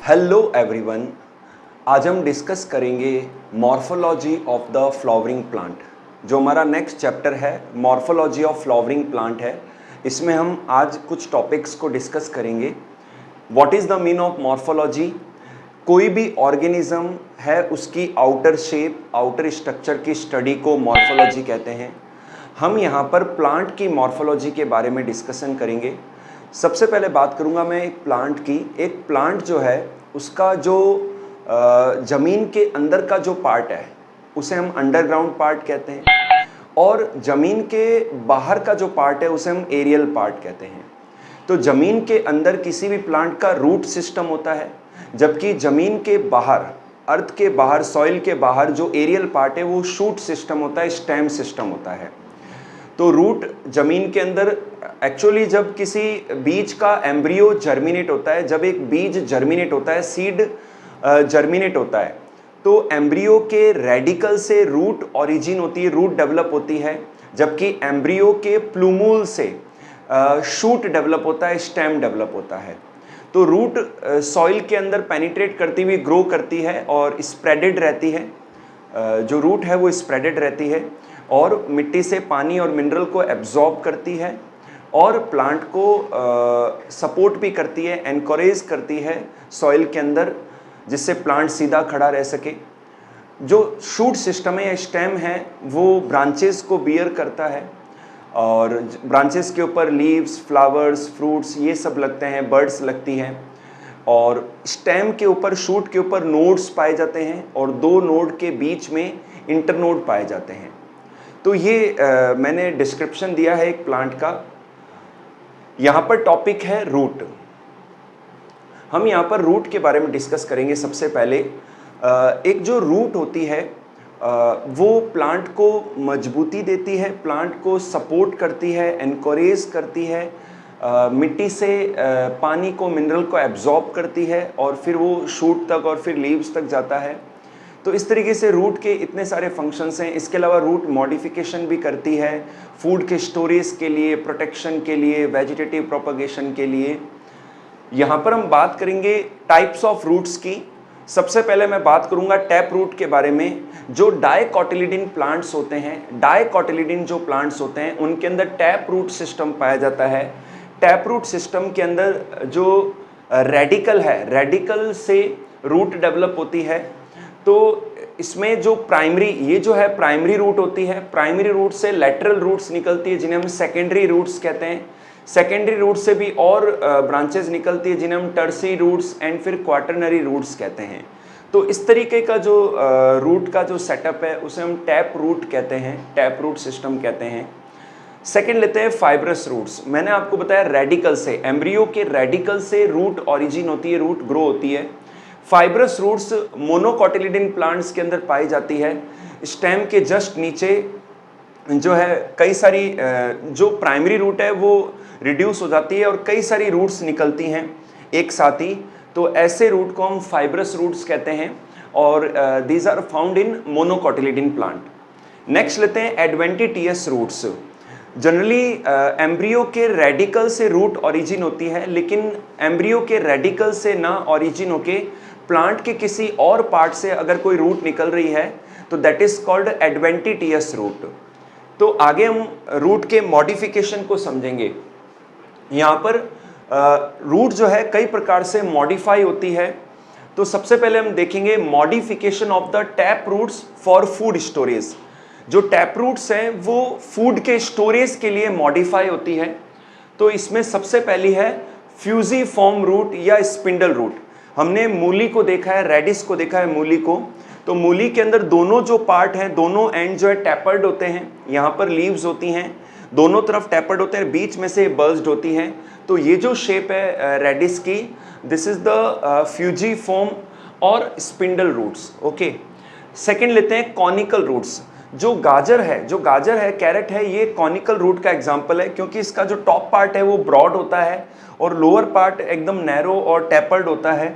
Hello everyone. आज हम discuss करेंगे morphology of the flowering plant. जो हमारा नेक्स्ट चैप्टर है मॉर्फोलॉजी ऑफ फ्लावरिंग प्लांट है। इसमें हम आज कुछ टॉपिक्स को डिस्कस करेंगे। What is the mean of morphology? कोई भी ऑर्गेनिज्म है उसकी आउटर शेप, आउटर स्ट्रक्चर की स्टडी को मॉर्फोलॉजी कहते हैं। हम यहाँ पर प्लांट की मॉर्फोलॉजी के बारे में डिस्कशन करेंगे। सबसे पहले बात करूँगा मैं एक प्लांट की। एक प्लांट जो है उसका जो ज़मीन के अंदर का जो पार्ट है उसे हम अंडरग्राउंड पार्ट कहते हैं, और ज़मीन के बाहर का जो पार्ट है उसे हम एरियल पार्ट कहते हैं। तो ज़मीन के अंदर किसी भी प्लांट का रूट सिस्टम होता है, जबकि ज़मीन के बाहर, अर्थ के बाहर, सॉइल के बाहर जो एरियल पार्ट है वो शूट सिस्टम होता है, स्टेम सिस्टम होता है। तो रूट ज़मीन के अंदर एक्चुअली जब किसी बीज का एम्ब्रियो जर्मिनेट होता है, जब एक बीज जर्मिनेट होता है, सीड जर्मिनेट होता है, तो एम्ब्रियो के रेडिकल से रूट ओरिजिन होती है, रूट डेवलप होती है, जबकि एम्ब्रियो के प्लूमूल से शूट डेवलप होता है, स्टेम डेवलप होता है। तो रूट सॉइल के अंदर पेनिट्रेट करती हुई ग्रो करती है और स्प्रेडेड रहती है। जो रूट है वो स्प्रेडेड रहती है और मिट्टी से पानी और मिनरल को एब्जॉर्ब करती है और प्लांट को सपोर्ट भी करती है, एनकरेज करती है सॉइल के अंदर, जिससे प्लांट सीधा खड़ा रह सके। जो शूट सिस्टम है या स्टेम है वो ब्रांचेस को बियर करता है और ब्रांचेस के ऊपर लीव्स, फ्लावर्स, फ्रूट्स ये सब लगते हैं, बर्ड्स लगती हैं। और स्टेम के ऊपर, शूट के ऊपर नोड्स पाए जाते हैं और दो नोड के बीच में इंटरनोड पाए जाते हैं। तो ये मैंने डिस्क्रिप्शन दिया है एक प्लांट का। यहाँ पर टॉपिक है रूट। हम यहाँ पर रूट के बारे में डिस्कस करेंगे। सबसे पहले एक जो रूट होती है वो प्लांट को मजबूती देती है, प्लांट को सपोर्ट करती है, एनकरेज करती है, मिट्टी से पानी को, मिनरल को एब्जॉर्ब करती है और फिर वो शूट तक और फिर लीव्स तक जाता है। तो इस तरीके से रूट के इतने सारे फंक्शंस हैं। इसके अलावा रूट मॉडिफिकेशन भी करती है फूड के स्टोरेज के लिए, प्रोटेक्शन के लिए, वेजिटेटिव प्रोपगेशन के लिए। यहाँ पर हम बात करेंगे टाइप्स ऑफ रूट्स की। सबसे पहले मैं बात करूँगा टैप रूट के बारे में। जो डाइकोटिलिडन प्लांट्स होते हैं, डाइकोटिलिडन जो प्लांट्स होते हैं उनके अंदर टैप रूट सिस्टम पाया जाता है। टैप रूट सिस्टम के अंदर जो रेडिकल है, रेडिकल से रूट डेवलप होती है। तो इसमें जो प्राइमरी, ये जो है प्राइमरी रूट होती है, प्राइमरी रूट से लेटरल रूट्स निकलती है जिन्हें हम सेकेंडरी रूट्स कहते हैं। सेकेंडरी रूट से भी और ब्रांचेस निकलती है जिन्हें हम टर्सरी रूट्स एंड फिर क्वाटरनरी रूट्स कहते हैं। तो इस तरीके का जो रूट का जो सेटअप है उसे हम टैप रूट कहते हैं, टैप रूट सिस्टम कहते हैं। सेकेंड लेते हैं फाइब्रस रूट्स। मैंने आपको बताया रेडिकल से, एम्ब्रियो के रेडिकल से रूट ओरिजिन होती है, रूट ग्रो होती है। फाइब्रस रूट्स मोनोकोटिलिडन प्लांट्स के अंदर पाई जाती है। स्टेम के जस्ट नीचे जो है कई सारी जो प्राइमरी रूट है वो रिड्यूस हो जाती है और कई सारी रूट्स निकलती हैं एक साथ ही। तो ऐसे रूट को हम फाइब्रस रूट्स कहते हैं और these are found in monocotyledon plant. Next लेते हैं एडवेंटिटियस रूट्स। जनरली एम्ब्रियो के रेडिकल से रूट ओरिजिन होती है, लेकिन एम्ब्रियो के रेडिकल से ना ओरिजिन होके प्लांट के किसी और पार्ट से अगर कोई रूट निकल रही है तो that is called adventitious root. तो आगे हम रूट के मॉडिफिकेशन को समझेंगे। यहाँ पर रूट जो है कई प्रकार से मॉडिफाई होती है। तो सबसे पहले हम देखेंगे modification of the tap roots for food storage. जो टैप रूट्स हैं वो फूड के स्टोरेज के लिए मॉडिफाई होती है। तो इसमें सबसे पहली है फ्यूजिफॉर्म रूट या स्पिंडल रूट। हमने मूली को देखा है, रेडिश को देखा है मूली को। तो मूली के अंदर दोनों जो पार्ट हैं, दोनों एंड जो है टैपर्ड होते हैं। यहाँ पर लीव्स होती हैं, दोनों तरफ टैपर्ड होते हैं, बीच में से बर्स्ड होती हैं। तो ये जो शेप है रेडिश की, दिस इज द फ्यूजिफॉर्म और स्पिंडल रूट्स। ओके, सेकेंड लेते हैं कॉनिकल रूट्स। जो गाजर है, कैरेट है, ये कॉनिकल रूट का एग्जाम्पल है क्योंकि इसका जो टॉप पार्ट है वो ब्रॉड होता है और लोअर पार्ट एकदम नैरो और टैपर्ड होता है।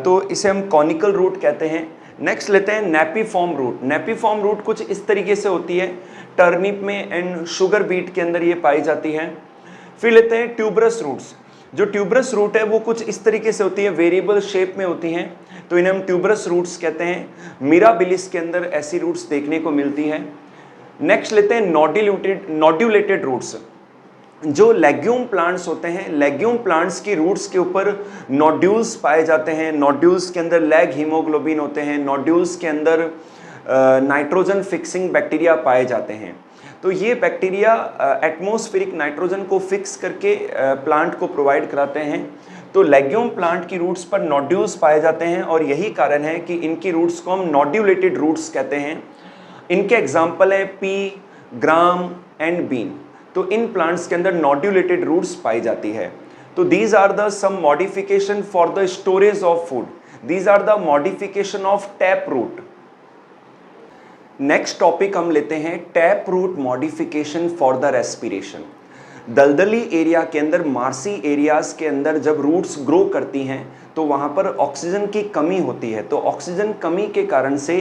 तो इसे हम कॉनिकल रूट कहते हैं। नेक्स्ट लेते हैं नेपीफॉर्म रूट। नेपीफॉर्म रूट कुछ इस तरीके से होती है, टर्निप में एंड शुगर बीट के अंदर ये पाई जाती है। फिर लेते हैं ट्यूबरस रूट्स। जो ट्यूबरस रूट है वो कुछ इस तरीके से होती है, वेरिएबल शेप में होती हैं, तो इन्हें हम ट्यूबरस रूट्स कहते हैं। मिराबिलिस के अंदर ऐसी रूट्स देखने को मिलती हैं। नेक्स्ट लेते हैं नोड्यूलेटेड रूट्स। जो लेग्यूम प्लांट्स होते हैं, लेग्यूम प्लांट्स की रूट्स के ऊपर नोड्यूल्स पाए जाते हैं। नोड्यूल्स के अंदर लैग हीमोग्लोबिन होते हैं। नोड्यूल्स के अंदर नाइट्रोजन फिक्सिंग बैक्टीरिया पाए जाते हैं। तो ये बैक्टीरिया एटमॉस्फेरिक नाइट्रोजन को फिक्स करके प्लांट को प्रोवाइड कराते हैं। तो लेग्यूम प्लांट की रूट्स पर नोड्यूल्स पाए जाते हैं और यही कारण है कि इनकी रूट्स को हम नोड्यूलेटेड रूट्स कहते हैं। इनके एग्जाम्पल है पी, ग्राम एंड बीन। तो इन प्लांट्स के अंदर नोड्यूलेटेड रूट्स पाई जाती है। तो these are the some modification for the storage of food. These are the modification of tap root. Next topic हम लेते हैं tap root modification for the respiration. दलदली एरिया के अंदर, मार्सी एरियाज के अंदर जब रूट्स ग्रो करती हैं तो वहाँ पर ऑक्सीजन की कमी होती है। तो ऑक्सीजन कमी के कारण से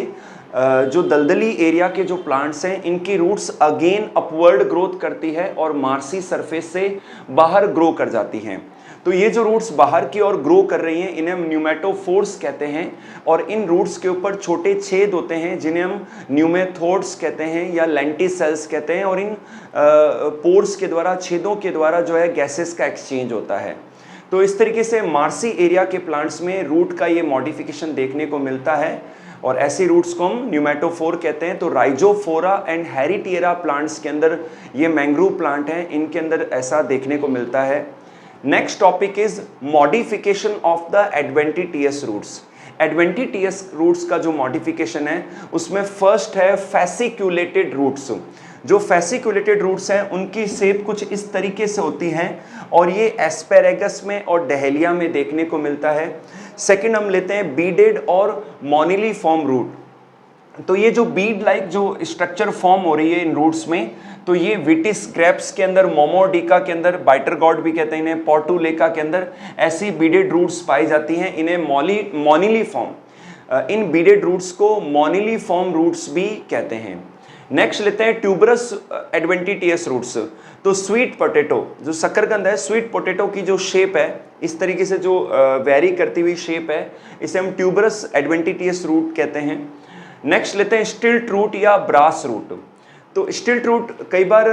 जो दलदली एरिया के जो प्लांट्स हैं इनकी रूट्स अगेन अपवर्ड ग्रोथ करती है और मार्सी सरफेस से बाहर ग्रो कर जाती हैं। तो ये जो रूट्स बाहर की ओर ग्रो कर रही हैं इन्हें हम न्यूमेटोफोर्स कहते हैं और इन रूट्स के ऊपर छोटे छेद होते हैं जिन्हें हम न्यूमेथोड्स कहते हैं या लेंटिसेल्स कहते हैं और इन पोर्स के द्वारा, छेदों के द्वारा जो है गैसेस का एक्सचेंज होता है। तो इस तरीके से मार्सी एरिया के प्लांट्स में रूट का ये मॉडिफिकेशन देखने को मिलता है और ऐसी रूट्स को हम न्यूमेटोफोर कहते हैं। तो राइजोफोरा एंड हैरिटिएरा प्लांट्स के अंदर, ये मैंग्रोव प्लांट हैं, इनके अंदर ऐसा देखने को मिलता है। Next topic is modification of the adventitious roots. Adventitious roots का जो मॉडिफिकेशन है उसमें फर्स्ट है फैसिक्यूलेटेड रूट्स। जो फैसिक्यूलेटेड रूट्स हैं उनकी शेप कुछ इस तरीके से होती हैं और ये एस्पेरेगस में और डहेलिया में देखने को मिलता है। सेकंड हम लेते हैं बीडेड और मोनिलीफॉर्म रूट। तो ये जो बीड लाइक जो स्ट्रक्चर फॉर्म हो रही है इन रूट्स में, तो ये विटिस ग्रेप्स के अंदर, मोमोडिका के अंदर, बाइटरगॉड भी कहते हैं इन्हें, पोर्टुलेका के अंदर ऐसी बीडेड रूट्स पाई जाती हैं। इन्हें मोनिलीफॉर्म, इन बीडेड रूट्स को मोनिलीफॉर्म रूट्स भी कहते हैं। नेक्स्ट लेते हैं ट्यूबरस एडवेंटिटियस रूट्स। तो स्वीट पोटैटो, जो शकरकंद है, स्वीट पोटैटो की जो शेप है इस तरीके से जो वेरी करती हुई शेप है, इसे हम ट्यूबरस एडवेंटिटियस रूट कहते हैं। नेक्स्ट लेते हैं स्टिल्ट रूट या ब्रास रूट। तो स्टिल्ट रूट कई बार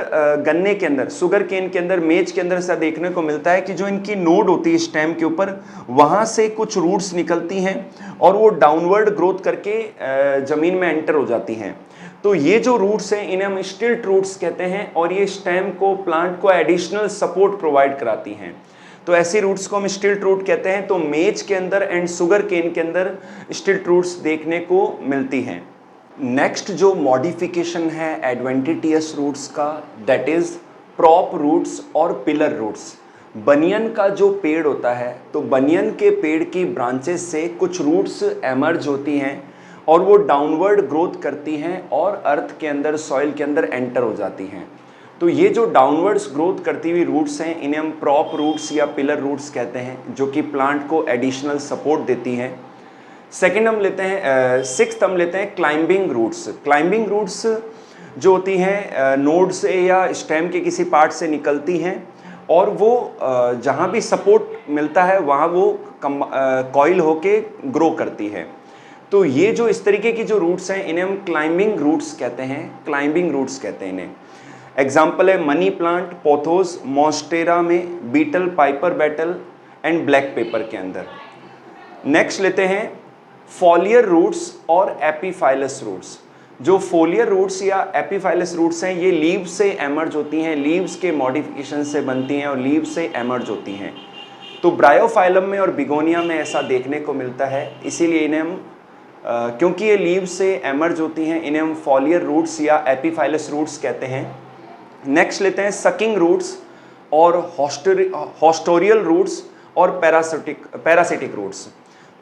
गन्ने के अंदर, शुगर केन के अंदर, मेज के अंदर ऐसा देखने को मिलता है कि जो इनकी नोड होती है स्टेम के ऊपर, वहाँ से कुछ रूट्स निकलती हैं और वो डाउनवर्ड ग्रोथ करके ज़मीन में एंटर हो जाती हैं। तो ये जो रूट्स हैं इन्हें हम स्टिल्ट रूट्स कहते हैं और ये स्टेम को, प्लांट को एडिशनल सपोर्ट प्रोवाइड कराती हैं। तो ऐसी रूट्स को हम स्टिल्ट रूट कहते हैं। तो मेज के अंदर एंड शुगर केन के अंदर स्टिल्ट रूट्स देखने को मिलती हैं। नेक्स्ट जो मॉडिफिकेशन है एडवेंटिटियस रूट्स का, दैट इज प्रॉप रूट्स और पिलर रूट्स। बनियन का जो पेड़ होता है, तो बनियन के पेड़ की ब्रांचेस से कुछ रूट्स एमर्ज होती हैं और वो डाउनवर्ड ग्रोथ करती हैं और अर्थ के अंदर, सॉइल के अंदर एंटर हो जाती हैं। तो ये जो डाउनवर्ड्स ग्रोथ करती हुई रूट्स हैं इन्हें हम प्रॉप रूट्स या पिलर रूट्स कहते हैं, जो कि प्लांट को एडिशनल सपोर्ट देती हैं। सेकंड हम लेते हैं, सिक्स्थ हम लेते हैं क्लाइंबिंग रूट्स। क्लाइंबिंग रूट्स जो होती हैं नोड से या स्टेम के किसी पार्ट से निकलती हैं और वो जहाँ भी सपोर्ट मिलता है वहाँ वो कॉइल होके ग्रो करती है। तो ये जो इस तरीके की जो रूट्स हैं इन्हें हम क्लाइंबिंग रूट्स कहते हैं, क्लाइंबिंग रूट्स कहते हैं इन्हें। एग्जाम्पल है मनी प्लांट, पोथोस, मॉन्स्टेरा में, betel, piper betle and black pepper के अंदर। नेक्स्ट लेते हैं फोलियर रूट्स और एपीफाइलस रूट्स। जो फोलियर रूट्स या एपीफाइलस रूट्स हैं ये लीव्स से एमर्ज होती हैं, लीव्स के मॉडिफिकेशन से बनती हैं और लीव्स से एमर्ज होती हैं। तो ब्रायोफाइलम में और बिगोनिया में ऐसा देखने को मिलता है, इसीलिए इन्हें हम क्योंकि ये लीव्स से एमर्ज होती हैं इन्हें हम फोलियर रूट्स या एपीफाइलस रूट्स कहते हैं। नेक्स्ट लेते हैं सकिंग रूट्स और हॉस्टोरियल रूट्स और पैरासिटिक रूट्स।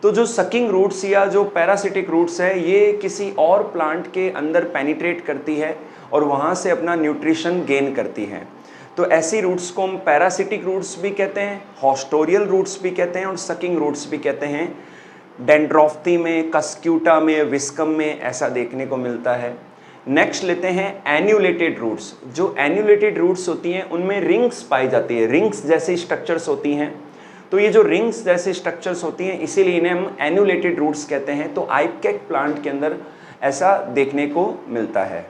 तो जो सकिंग रूट्स या जो पैरासिटिक रूट्स है ये किसी और प्लांट के अंदर पेनिट्रेट करती है और वहाँ से अपना न्यूट्रिशन गेन करती है। तो ऐसी रूट्स को हम पैरासिटिक रूट्स भी कहते हैं, हॉस्टोरियल रूट्स भी कहते हैं और सकिंग रूट्स भी कहते हैं। डेंड्रोफ्थी में, कस्क्यूटा में, विस्कम में ऐसा देखने को मिलता है। नेक्स्ट लेते हैं एन्यूलेटेड रूट्स। जो एन्यूलेटेड रूट्स होती हैं उनमें रिंग्स पाई जाती है, रिंग्स जैसी स्ट्रक्चर्स होती हैं। तो ये जो रिंग्स जैसे स्ट्रक्चर्स होती हैं इसीलिए इन्हें हम एन्यूलेटेड रूट्स कहते हैं। तो आइपकेक प्लांट के अंदर ऐसा देखने को मिलता है।